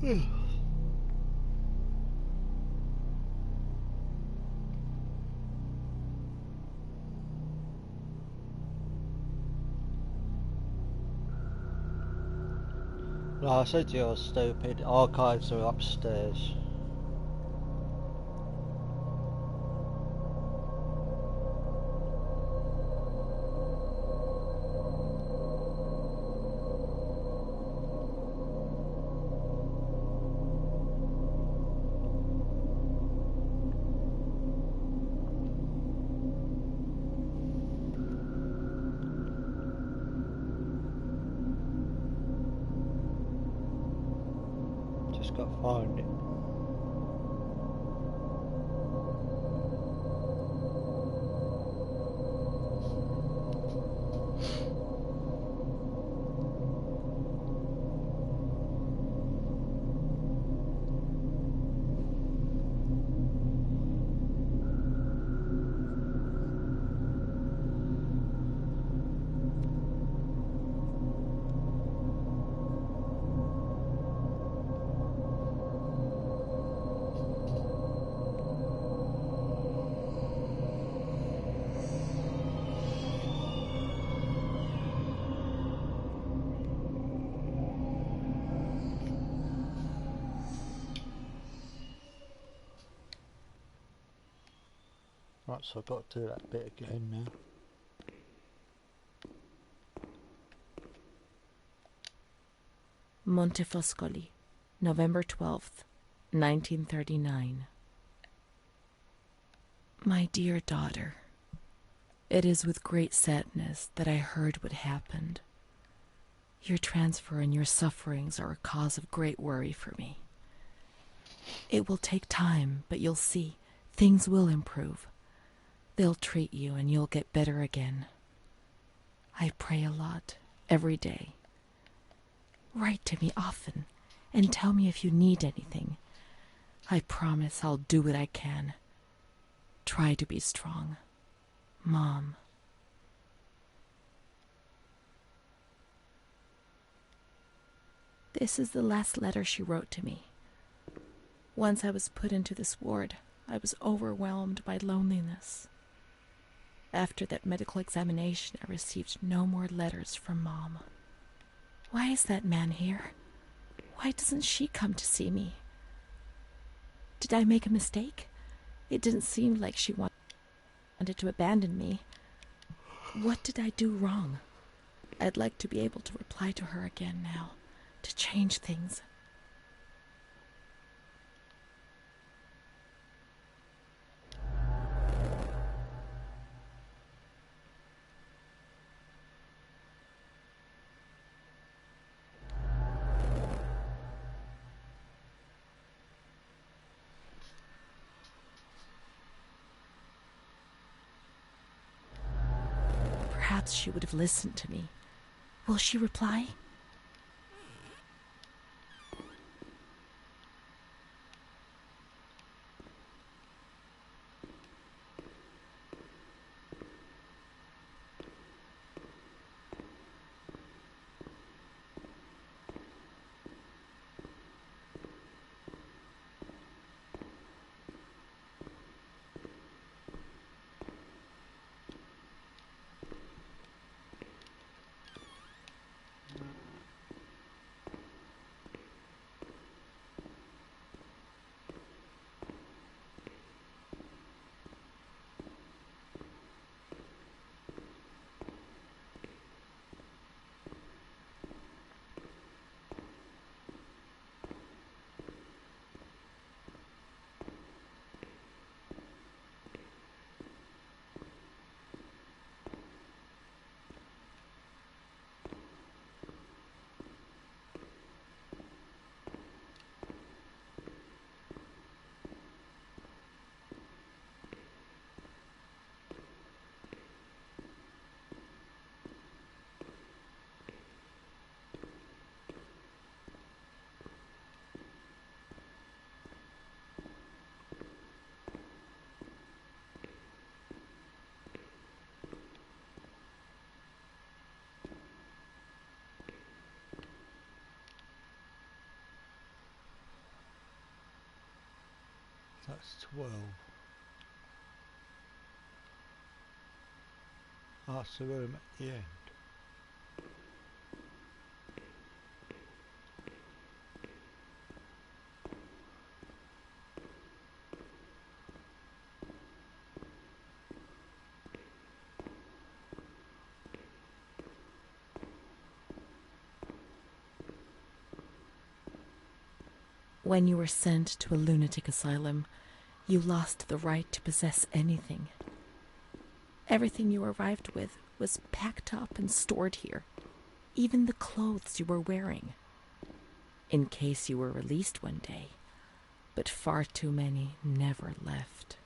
No, I said you were stupid. Archives are upstairs. Just got to find it. Right, so I've got to do that bit again now. Montefoscoli, November 12th, 1939. My dear daughter, it is with great sadness that I heard what happened. Your transfer and your sufferings are a cause of great worry for me. It will take time, but you'll see, things will improve. They'll treat you and you'll get better again. I pray a lot, every day. Write to me often, and tell me if you need anything. I promise I'll do what I can. Try to be strong. Mom. This is the last letter she wrote to me. Once I was put into this ward, I was overwhelmed by loneliness. After that medical examination, I received no more letters from Mom. Why is that man here? Why doesn't she come to see me? Did I make a mistake? It didn't seem like she wanted to abandon me. What did I do wrong? I'd like to be able to reply to her again now, to change things. Perhaps she would have listened to me. Will she reply? That's 12. That's the room at the end. When you were sent to a lunatic asylum, you lost the right to possess anything. Everything you arrived with was packed up and stored here, even the clothes you were wearing, in case you were released one day, but far too many never left.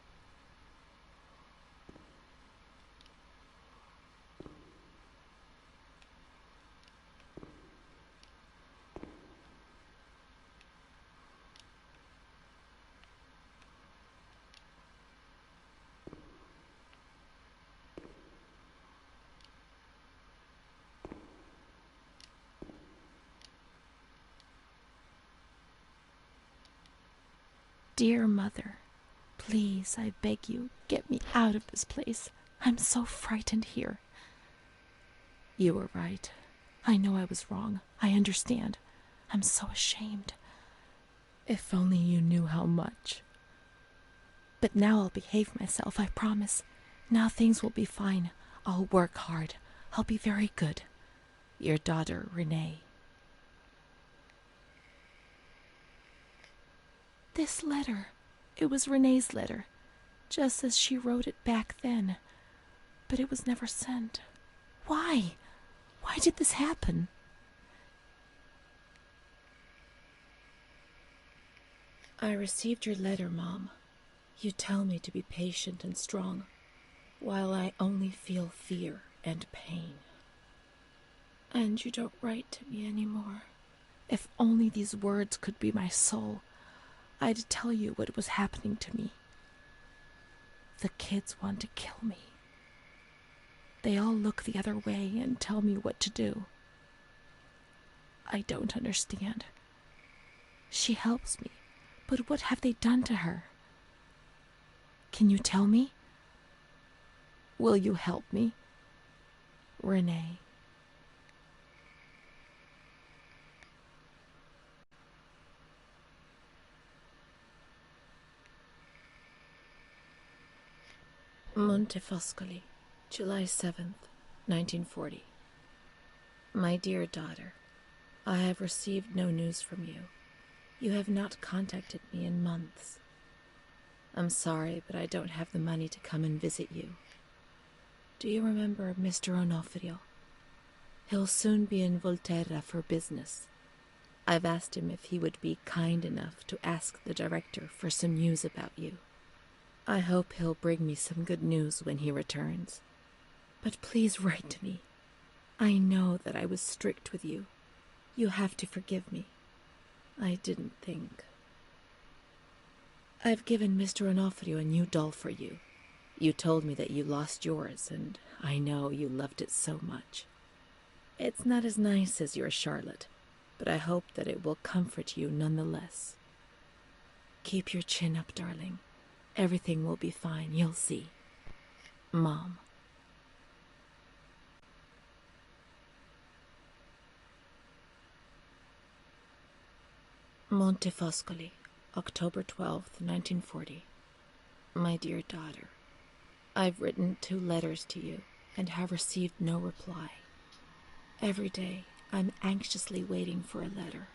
Dear Mother, please, I beg you, get me out of this place. I'm so frightened here. You were right. I know I was wrong. I understand. I'm so ashamed. If only you knew how much. But now I'll behave myself, I promise. Now things will be fine. I'll work hard. I'll be very good. Your daughter, Renee. This letter. It was Renee's letter, just as she wrote it back then. But it was never sent. Why? Why did this happen? I received your letter, Mom. You tell me to be patient and strong, while I only feel fear and pain. And you don't write to me anymore. If only these words could be my soul, I'd tell you what was happening to me. The kids want to kill me. They all look the other way and tell me what to do. I don't understand. She helps me, but what have they done to her? Can you tell me? Will you help me? Renee. Montefoscoli, July 7th, 1940. My dear daughter, I have received no news from you. You have not contacted me in months. I'm sorry, but I don't have the money to come and visit you. Do you remember Mr. Onofrio? He'll soon be in Volterra for business. I've asked him if he would be kind enough to ask the director for some news about you. I hope he'll bring me some good news when he returns. But please write to me. I know that I was strict with you. You have to forgive me. I didn't think. I've given Mr. Onofrio a new doll for you. You told me that you lost yours, and I know you loved it so much. It's not as nice as your Charlotte, but I hope that it will comfort you nonetheless. Keep your chin up, darling. Everything will be fine, you'll see. Mom. Montefoscoli, October 12th, 1940. My dear daughter, I've written 2 letters to you and have received no reply. Every day, I'm anxiously waiting for a letter.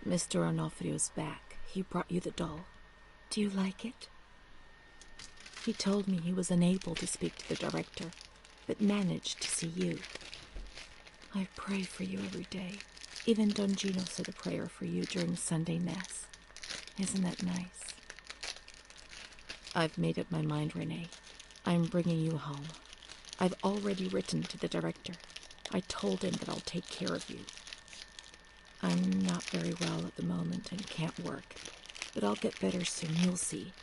Mr. Onofrio's back. He brought you the doll. Do you like it? He told me he was unable to speak to the director, but managed to see you. I pray for you every day. Even Don Gino said a prayer for you during Sunday Mass. Isn't that nice? I've made up my mind, Renee. I'm bringing you home. I've already written to the director. I told him that I'll take care of you. I'm not very well at the moment and can't work, but I'll get better soon, you'll see.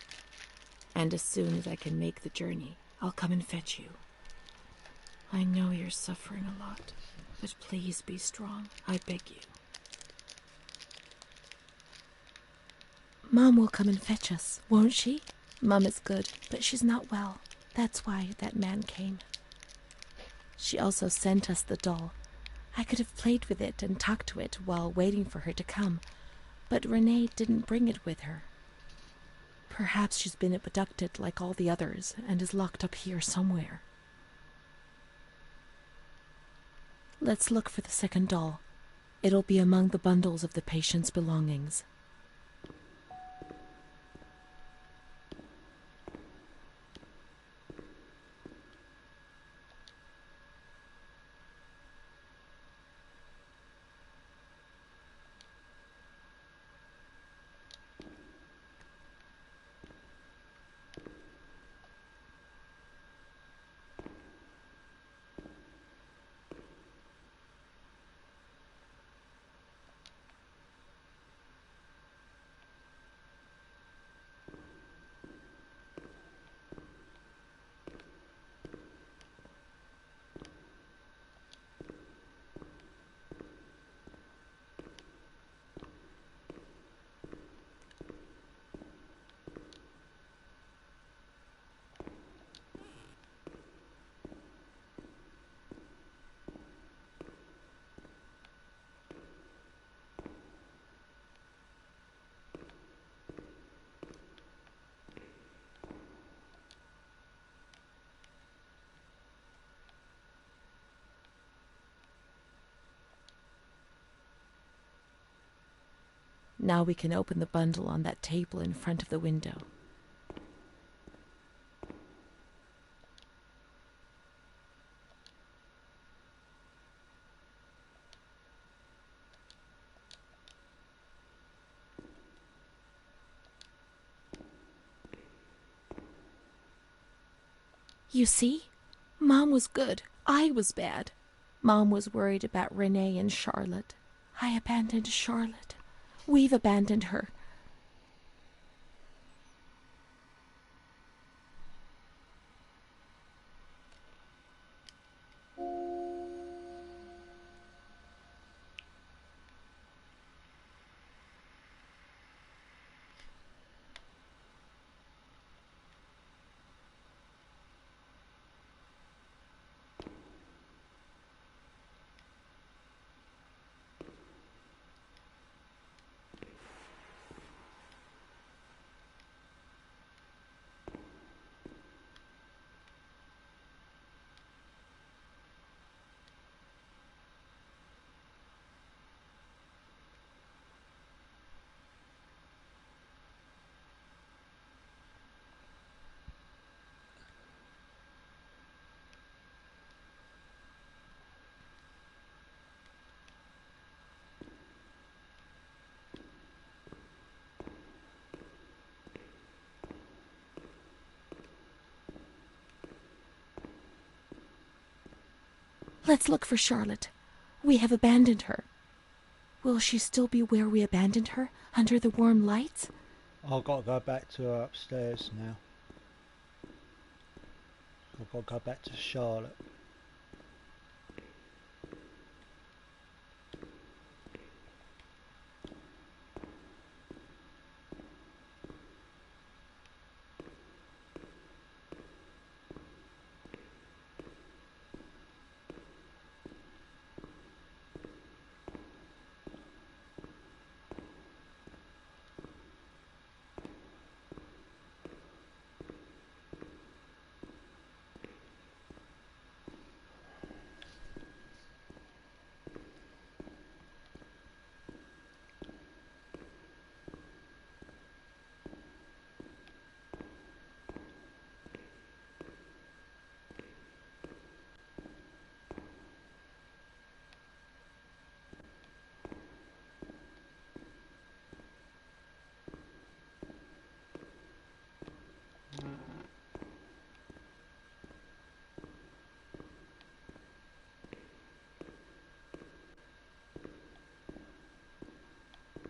And as soon as I can make the journey, I'll come and fetch you. I know you're suffering a lot, but please be strong, I beg you. Mom will come and fetch us, won't she? Mom is good, but she's not well. That's why that man came. She also sent us the doll. I could have played with it and talked to it while waiting for her to come, but Renee didn't bring it with her. Perhaps she's been abducted like all the others and is locked up here somewhere. Let's look for the second doll. It'll be among the bundles of the patient's belongings. Now we can open the bundle on that table in front of the window. You see? Mom was good. I was bad. Mom was worried about Renee and Charlotte. I abandoned Charlotte. We've abandoned her. Let's look for Charlotte. We have abandoned her. Will she still be where we abandoned her, under the warm lights? I've got to go back to her upstairs now. I've got to go back to Charlotte.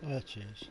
There she is.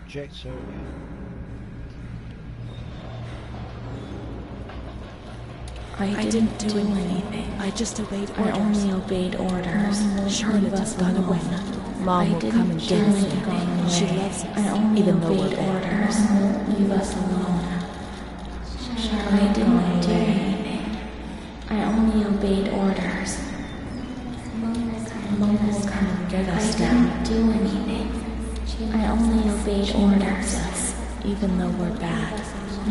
objects area. I didn't do anything. I just obeyed orders. I only obeyed orders. Charlotte has gone away. Mom will come and get us. She loves us, even though we're bad. Leave us alone. I didn't do anything. I only obeyed orders. Mom will come and get us now. I didn't do anything. I only obeyed orders. Even though we're bad.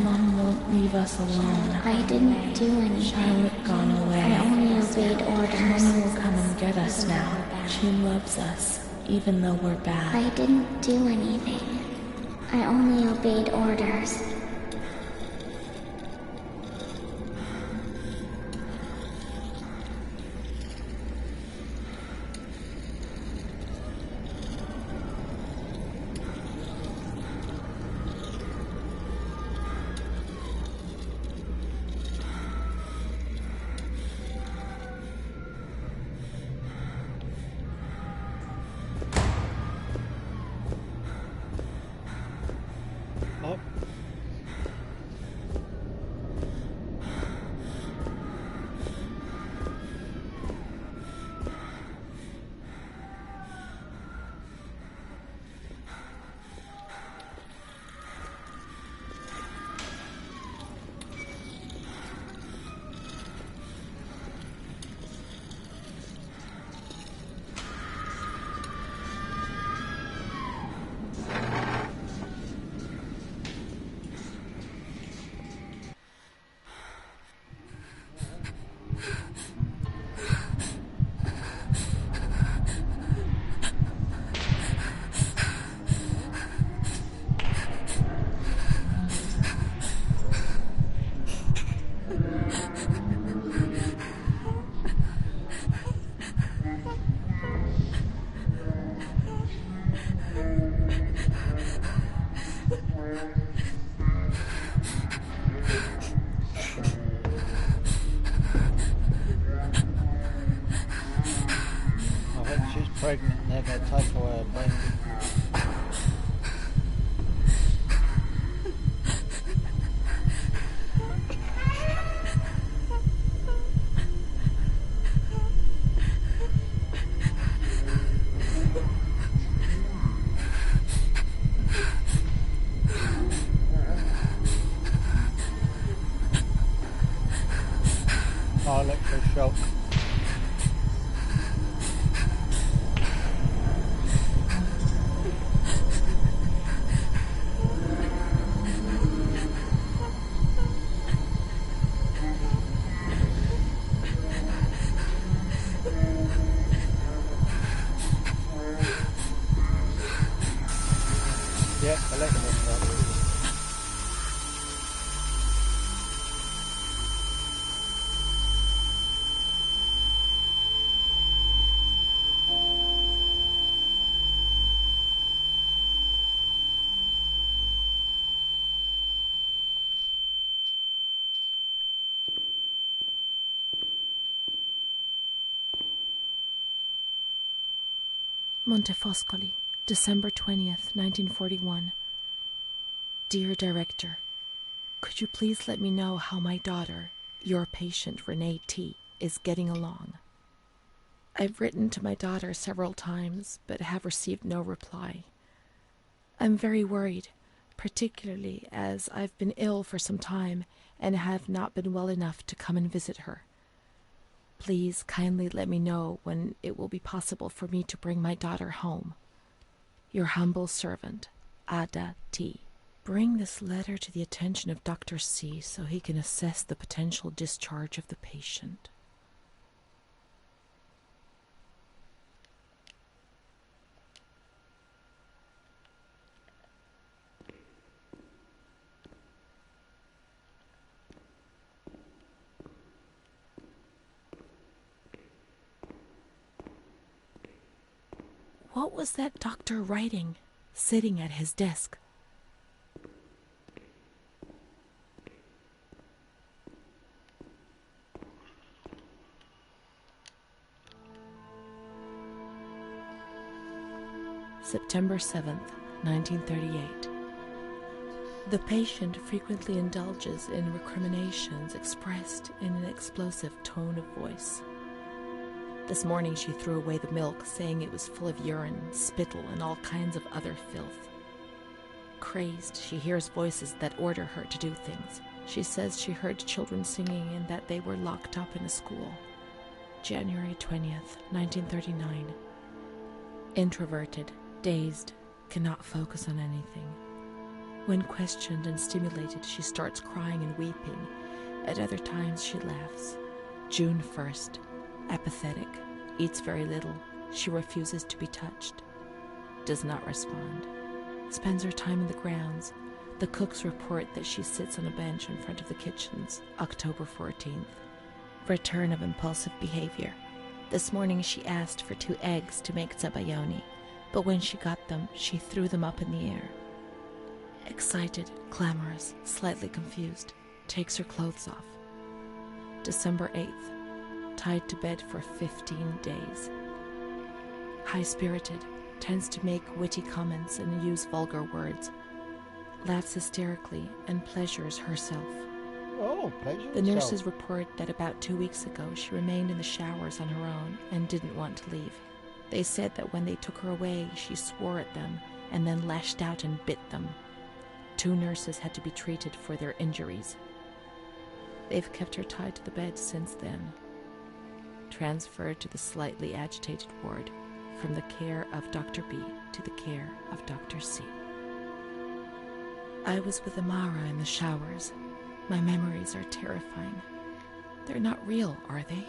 Mom won't leave us alone. I didn't do anything. Charlotte gone away. I only obeyed orders. Mom will come and get us now. She loves us, even though we're bad. I didn't do anything. I only obeyed orders. Oh. Pregnant and they're going to take away her baby. Oh, electroshock. Yep, electroshock. Montefoscoli, December 20th, 1941. Dear Director, could you please let me know how my daughter, your patient Renee T., is getting along? I've written to my daughter several times, but have received no reply. I'm very worried, particularly as I've been ill for some time and have not been well enough to come and visit her. Please kindly let me know when it will be possible for me to bring my daughter home. Your humble servant, Ada T. Bring this letter to the attention of Dr. C so he can assess the potential discharge of the patient. What was that doctor writing, sitting at his desk? September 7th, 1938. The patient frequently indulges in recriminations expressed in an explosive tone of voice. This morning she threw away the milk, saying it was full of urine, spittle, and all kinds of other filth. Crazed, she hears voices that order her to do things. She says she heard children singing and that they were locked up in a school. January 20th, 1939. Introverted, dazed, cannot focus on anything. When questioned and stimulated, she starts crying and weeping. At other times, she laughs. June 1st. Apathetic. Eats very little. She refuses to be touched. Does not respond. Spends her time in the grounds. The cooks report that she sits on a bench in front of the kitchens. October 14th. Return of impulsive behavior. This morning she asked for 2 eggs to make zabayoni, but when she got them, she threw them up in the air. Excited, clamorous, slightly confused, takes her clothes off. December 8th, tied to bed for 15 days. High-spirited, tends to make witty comments and use vulgar words. Laughs hysterically and pleasures herself. Oh, pleasure. The nurses report that about 2 weeks ago she remained in the showers on her own and didn't want to leave. They said that when they took her away, she swore at them and then lashed out and bit them. 2 nurses had to be treated for their injuries. They've kept her tied to the bed since then. Transferred to the slightly agitated ward, from the care of Dr. B to the care of Dr. C. I was with Amara in the showers. My memories are terrifying. They're not real, are they?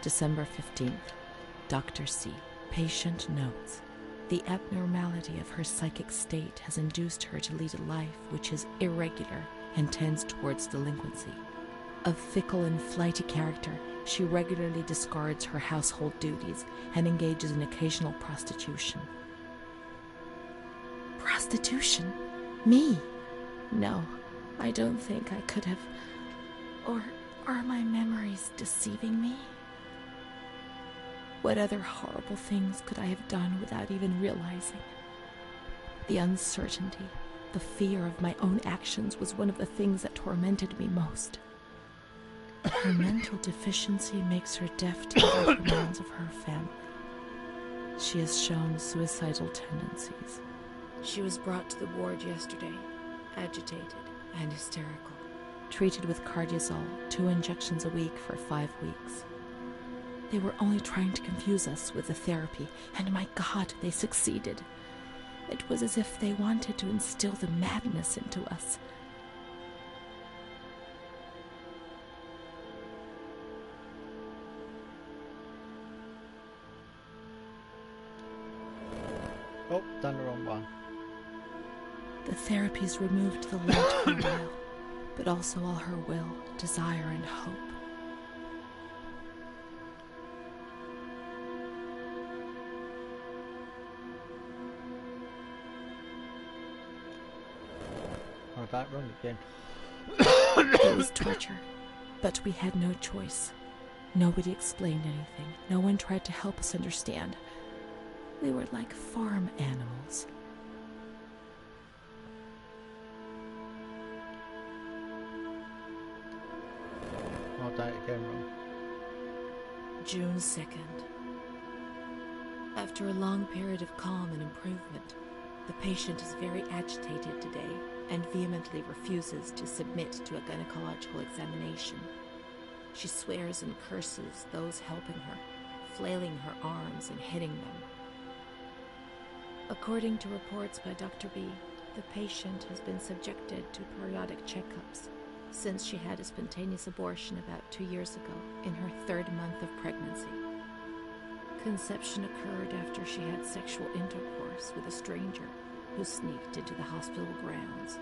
December 15th. Dr. C. Patient notes. The abnormality of her psychic state has induced her to lead a life which is irregular and tends towards delinquency. Of fickle and flighty character, she regularly discards her household duties and engages in occasional prostitution. Prostitution? Me? No, I don't think I could have. Or are my memories deceiving me? What other horrible things could I have done without even realizing? The uncertainty, the fear of my own actions was one of the things that tormented me most. Her mental deficiency makes her deaf to the demands of her family. She has shown suicidal tendencies. She was brought to the ward yesterday, agitated and hysterical. Treated with cardiazol, 2 injections a week for 5 weeks. They were only trying to confuse us with the therapy, and my God, they succeeded. It was as if they wanted to instill the madness into us. Oh, done the wrong one. The therapies removed the light for a while, but also all her will, desire, and hope. Oh, that wrong again. It was torture, but we had no choice. Nobody explained anything. No one tried to help us understand. We were like farm animals. I'll do it again wrong. June 2nd. After a long period of calm and improvement, the patient is very agitated today and vehemently refuses to submit to a gynecological examination. She swears and curses those helping her, flailing her arms and hitting them. According to reports by Dr. B, the patient has been subjected to periodic checkups since she had a spontaneous abortion about 2 years ago in her 3rd month of pregnancy. Conception occurred after she had sexual intercourse with a stranger who sneaked into the hospital grounds.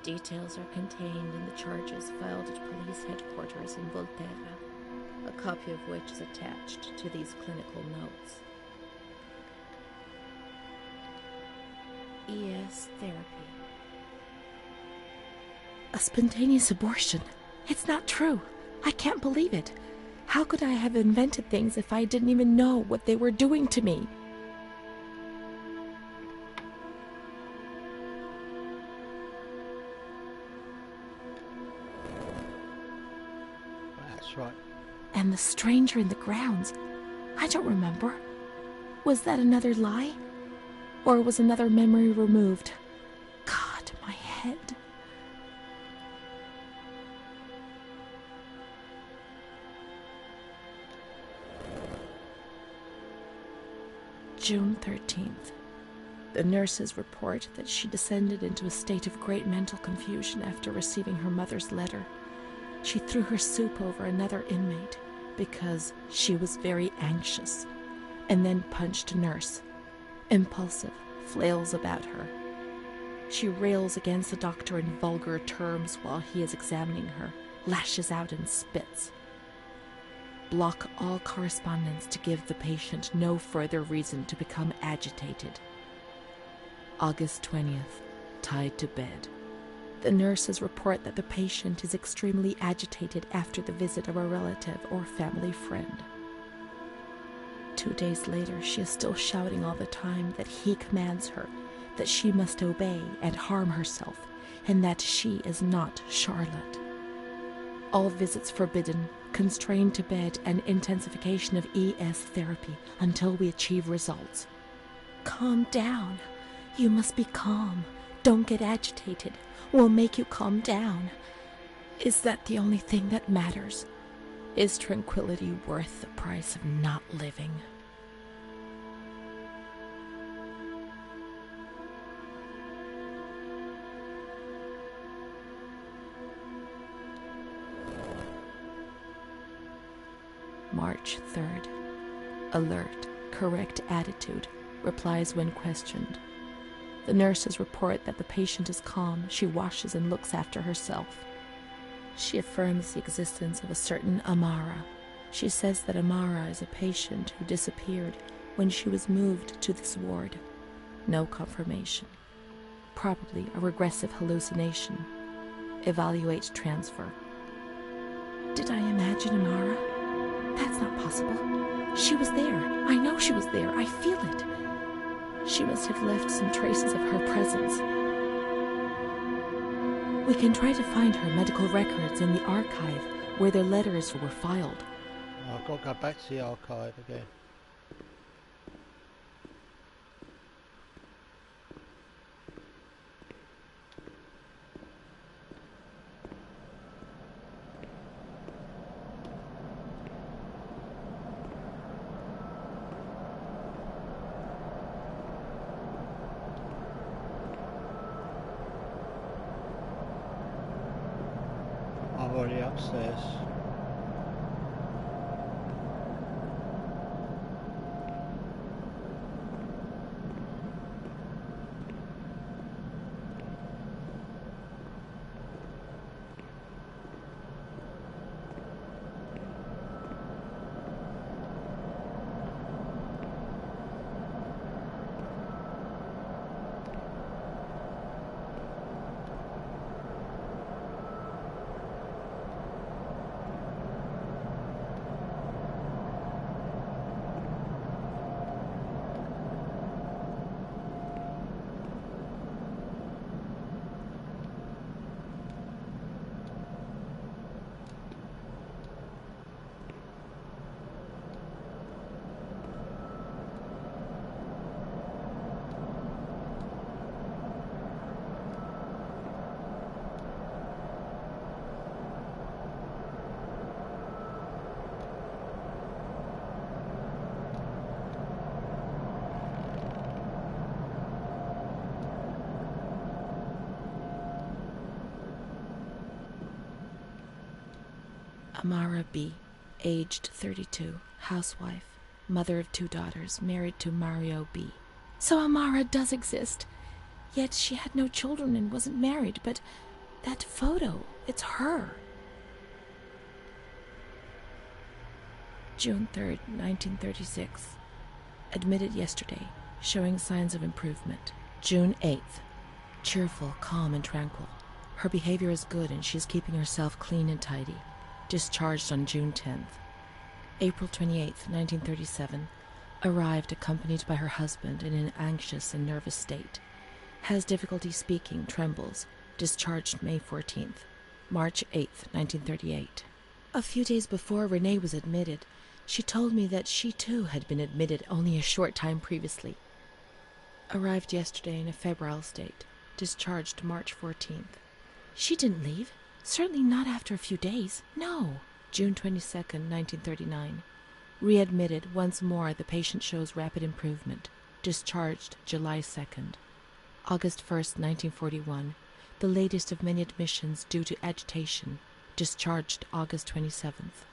Details are contained in the charges filed at police headquarters in Volterra, a copy of which is attached to these clinical notes. ES therapy. A spontaneous abortion. It's not true. I can't believe it. How could I have invented things if I didn't even know what they were doing to me? That's right. And the stranger in the grounds. I don't remember. Was that another lie? Or was another memory removed? God, my head. June 13th. The nurses report that she descended into a state of great mental confusion after receiving her mother's letter. She threw her soup over another inmate because she was very anxious, and then punched a nurse. Impulsive, flails about her. She rails against the doctor in vulgar terms while he is examining her, lashes out and spits. Block all correspondence to give the patient no further reason to become agitated. August 20th, tied to bed. The nurses report that the patient is extremely agitated after the visit of a relative or family friend. 2 days later, she is still shouting all the time that he commands her, that she must obey and harm herself, and that she is not Charlotte. All visits forbidden, constrained to bed, and intensification of ES therapy until we achieve results. Calm down. You must be calm. Don't get agitated. We'll make you calm down. Is that the only thing that matters? Is tranquility worth the price of not living? March 3rd. Alert, correct attitude, replies when questioned. The nurses report that the patient is calm. She washes and looks after herself. She affirms the existence of a certain Amara. She says that Amara is a patient who disappeared when she was moved to this ward. No confirmation. Probably a regressive hallucination. Evaluate transfer. Did I imagine Amara? That's not possible. She was there. I know she was there. I feel it. She must have left some traces of her presence. We can try to find her medical records in the archive where their letters were filed. I've got to go back to the archive again. I'm already upstairs. Amara B., aged 32, housewife, mother of 2 daughters, married to Mario B. So Amara does exist. Yet she had no children and wasn't married, but that photo, it's her. June 3rd, 1936. Admitted yesterday, showing signs of improvement. June 8th. Cheerful, calm, and tranquil. Her behavior is good and she's keeping herself clean and tidy. Discharged on June 10th. April 28th, 1937. Arrived accompanied by her husband in an anxious and nervous state. Has difficulty speaking, trembles. Discharged May 14th. March 8th, 1938. A few days before Renee was admitted, she told me that she too had been admitted only a short time previously. Arrived yesterday in a febrile state. Discharged March 14th. She didn't leave. Certainly not after a few days. No. June 22nd, 1939. Readmitted once more. The patient shows rapid improvement. Discharged July 2nd. August 1st, 1941. The latest of many admissions due to agitation. Discharged August 27th.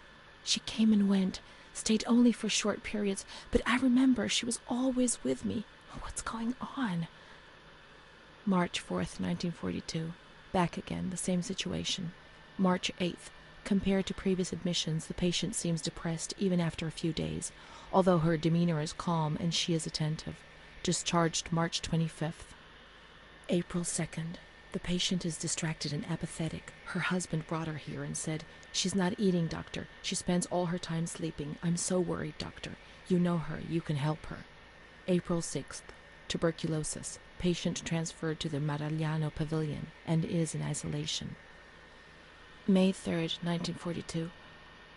She came and went, stayed only for short periods, but I remember she was always with me. What's going on? March 4th, 1942. Back again, the same situation. March 8th. Compared to previous admissions, the patient seems depressed even after a few days, although her demeanor is calm and she is attentive. Discharged March 25th. April 2nd. The patient is distracted and apathetic. Her husband brought her here and said, "She's not eating, doctor. She spends all her time sleeping. I'm so worried, doctor. You know her. You can help her." April 6th. Tuberculosis. Patient transferred to the Maragliano Pavilion and is in isolation. May 3rd, 1942.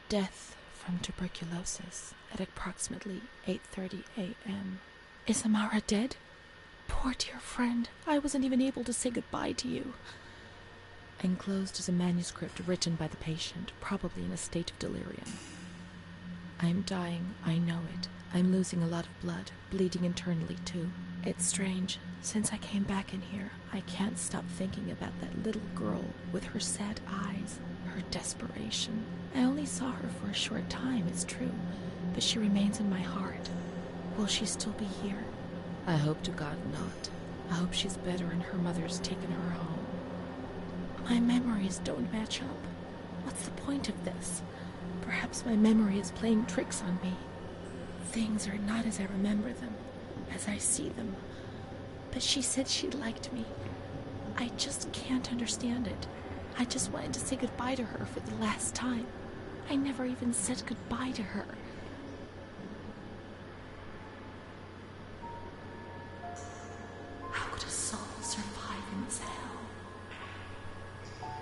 Death from tuberculosis at approximately 8:30 a.m. Is Amara dead? Poor dear friend, I wasn't even able to say goodbye to you. Enclosed is a manuscript written by the patient, probably in a state of delirium. I'm dying, I know it. I'm losing a lot of blood, bleeding internally too. It's strange. Since I came back in here, I can't stop thinking about that little girl with her sad eyes, her desperation. I only saw her for a short time, it's true, but she remains in my heart. Will she still be here? I hope to God not. I hope she's better and her mother's taken her home. My memories don't match up. What's the point of this? Perhaps my memory is playing tricks on me. Things are not as I remember them, as I see them. But she said she liked me. I just can't understand it. I just wanted to say goodbye to her for the last time. I never even said goodbye to her. How could a soul survive in this hell?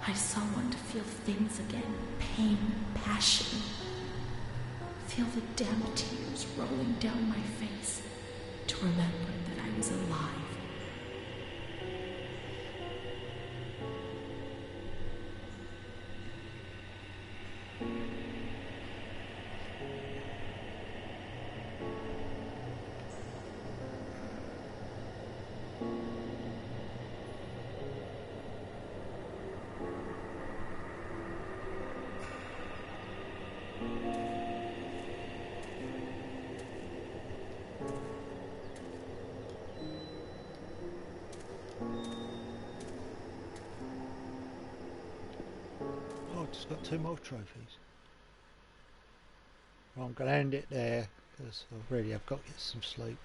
I so want to feel things again. Pain, passion. Feel the damn tears rolling down my face. To remember that I was alive. Just got 2 more trophies. Well, I'm going to end it there because I really have got to get some sleep.